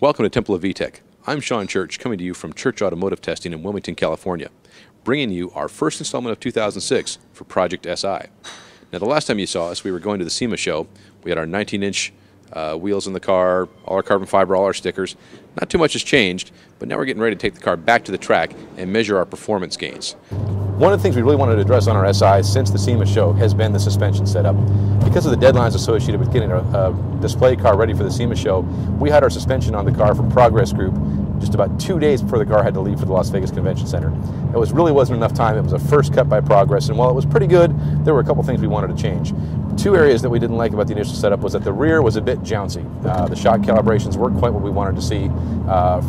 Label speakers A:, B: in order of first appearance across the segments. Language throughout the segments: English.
A: Welcome to Temple of VTech. I'm Shawn Church, coming to you from Church Automotive Testing in Wilmington, California, bringing you our first installment of 2006 for Project SI. Now, the last time you saw us, we were going to the SEMA show. We had our 19-inch wheels in the car, all our carbon fiber, all our stickers. Not too much has changed, but now we're getting ready to take the car back to the track and measure our performance gains. One of the things we really wanted to address on our SI since the SEMA show has been the suspension setup. Because of the deadlines associated with getting a display car ready for the SEMA show, we had our suspension on the car from Progress Group just about 2 days before the car had to leave for the Las Vegas Convention Center. It really wasn't enough time. It was a first cut by Progress, and while it was pretty good, there were a couple things we wanted to change. Two areas that we didn't like about the initial setup was that the rear was a bit jouncy. The shock calibrations weren't quite what we wanted to see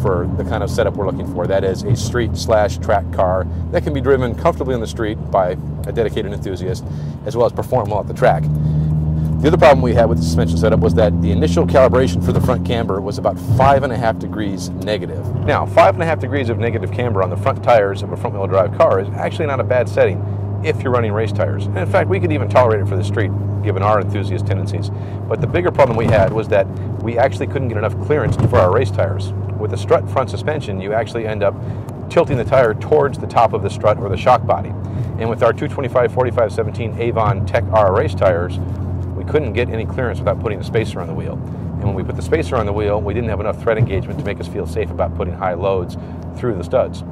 A: for the kind of setup we're looking for. That is a street/track car that can be driven comfortably on the street by a dedicated enthusiast, as well as perform well at the track. The other problem we had with the suspension setup was that the initial calibration for the front camber was about 5.5 degrees negative. Now, 5.5 degrees of negative camber on the front tires of a front-wheel drive car is actually not a bad setting if you're running race tires. And in fact, we could even tolerate it for the street, given our enthusiast tendencies. But the bigger problem we had was that we actually couldn't get enough clearance for our race tires. With a strut front suspension, you actually end up tilting the tire towards the top of the strut or the shock body. And with our 225/45/17 Avon Tech R race tires, we couldn't get any clearance without putting the spacer on the wheel. And when we put the spacer on the wheel, we didn't have enough thread engagement to make us feel safe about putting high loads through the studs.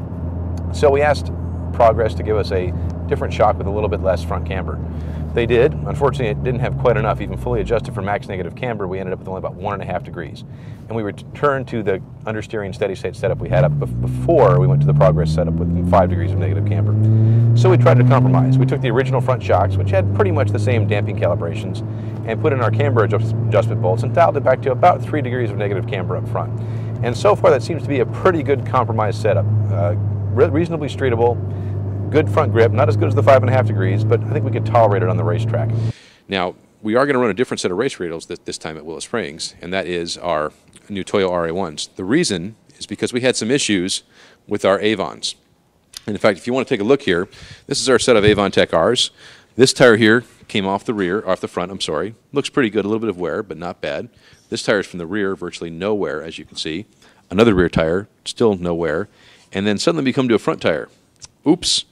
A: So we asked Progress to give us a different shock with a little bit less front camber. They did. Unfortunately, it didn't have quite enough. Even fully adjusted for max negative camber, we ended up with only about 1.5 degrees. And we returned to the understeering steady state setup we had up before we went to the Progress setup with 5 degrees of negative camber. So we tried to compromise. We took the original front shocks, which had pretty much the same damping calibrations, and put in our camber adjustment bolts and dialed it back to about 3 degrees of negative camber up front. And so far, that seems to be a pretty good compromise setup. Reasonably streetable, good front grip, not as good as the 5.5 degrees, but I think we could tolerate it on the racetrack. Now, we are going to run a different set of race radials this time at Willow Springs, and that is our new Toyo RA1s. The reason is because we had some issues with our Avons. And in fact, if you want to take a look here, this is our set of Avon Tech Rs. This tire here came off the front, I'm sorry. Looks pretty good, a little bit of wear, but not bad. This tire is from the rear, virtually no wear, as you can see. Another rear tire, still no wear. And then suddenly we come to a front tire. Oops.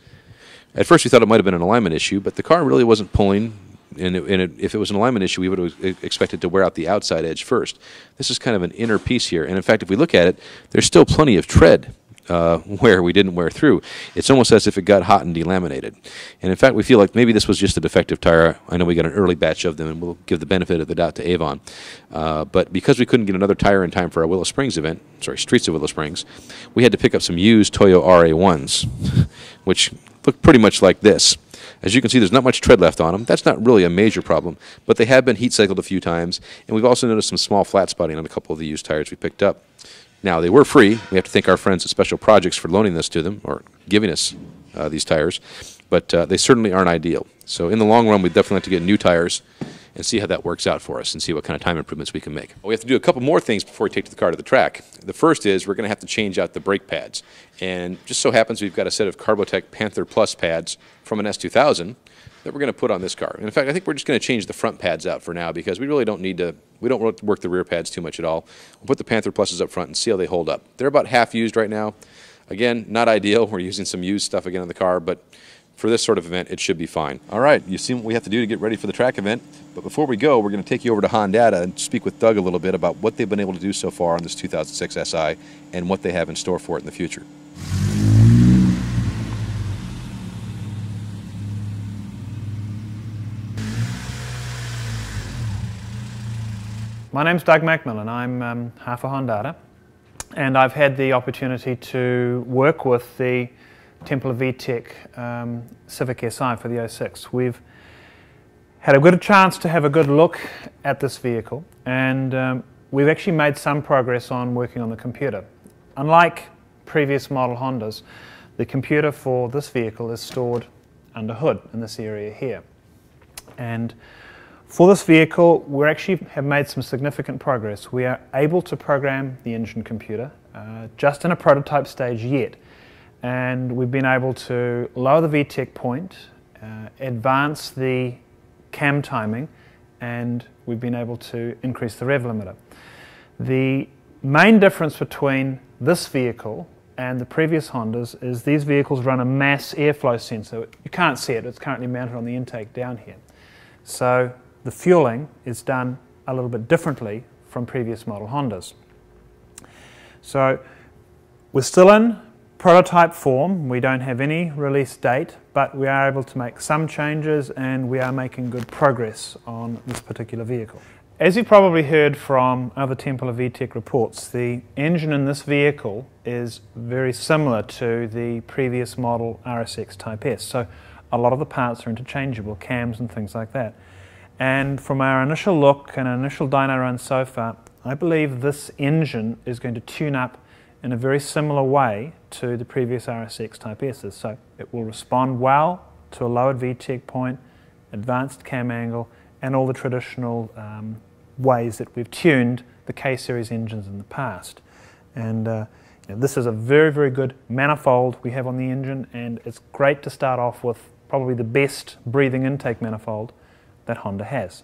A: At first we thought it might have been an alignment issue, but the car really wasn't pulling, and if it was an alignment issue, we would have expected to wear out the outside edge first. This is kind of an inner piece here, and in fact, if we look at it, there's still plenty of tread where we didn't wear through. It's almost as if it got hot and delaminated. And in fact, we feel like maybe this was just a defective tire. I know we got an early batch of them, and we'll give the benefit of the doubt to Avon. But because we couldn't get another tire in time for our Willow Springs event, Streets of Willow Springs, we had to pick up some used Toyo RA1s, which look pretty much like this. As you can see, there's not much tread left on them. That's not really a major problem, but they have been heat cycled a few times, and we've also noticed some small flat spotting on a couple of the used tires we picked up. Now, they were free. We have to thank our friends at Special Projects for loaning this to them, or giving us these tires, but they certainly aren't ideal. So in the long run, we definitely have to get new tires and see how that works out for us and see what kind of time improvements we can make. We have to do a couple more things before we take the car to the track. The first is we're going to have to change out the brake pads. And just so happens we've got a set of Carbotech Panther Plus pads from an S2000 that we're going to put on this car. And in fact, I think we're just going to change the front pads out for now because we really don't need to, we don't work the rear pads too much at all. We'll put the Panther Pluses up front and see how they hold up. They're about half used right now. Again, not ideal. We're using some used stuff again on the car, but for this sort of event, it should be fine. All right, you've seen what we have to do to get ready for the track event. But before we go, we're going to take you over to Honda and speak with Doug a little bit about what they've been able to do so far on this 2006 SI and what they have in store for it in the future.
B: My name's Doug McMillon. I'm half a Honda, and I've had the opportunity to work with the Temple of VTech Civic SI for the 06. We've had a good chance to have a good look at this vehicle, and we've actually made some progress on working on the computer. Unlike previous model Hondas, the computer for this vehicle is stored under hood in this area here. And for this vehicle, we actually have made some significant progress. We are able to program the engine computer, just in a prototype stage yet. And we've been able to lower the VTEC point, advance the cam timing, and we've been able to increase the rev limiter. The main difference between this vehicle and the previous Hondas is these vehicles run a mass airflow sensor. You can't see it, it's currently mounted on the intake down here. So the fueling is done a little bit differently from previous model Hondas. So we're still in prototype form, we don't have any release date, but we are able to make some changes and we are making good progress on this particular vehicle. As you probably heard from other Temple VTEC reports, the engine in this vehicle is very similar to the previous model RSX Type S. So a lot of the parts are interchangeable, cams and things like that. And from our initial look and our initial dyno run so far, I believe this engine is going to tune up in a very similar way to the previous RSX Type S's. So it will respond well to a lowered VTEC point, advanced cam angle, and all the traditional ways that we've tuned the K-Series engines in the past. And this is a very, very good manifold we have on the engine, and it's great to start off with probably the best breathing intake manifold that Honda has.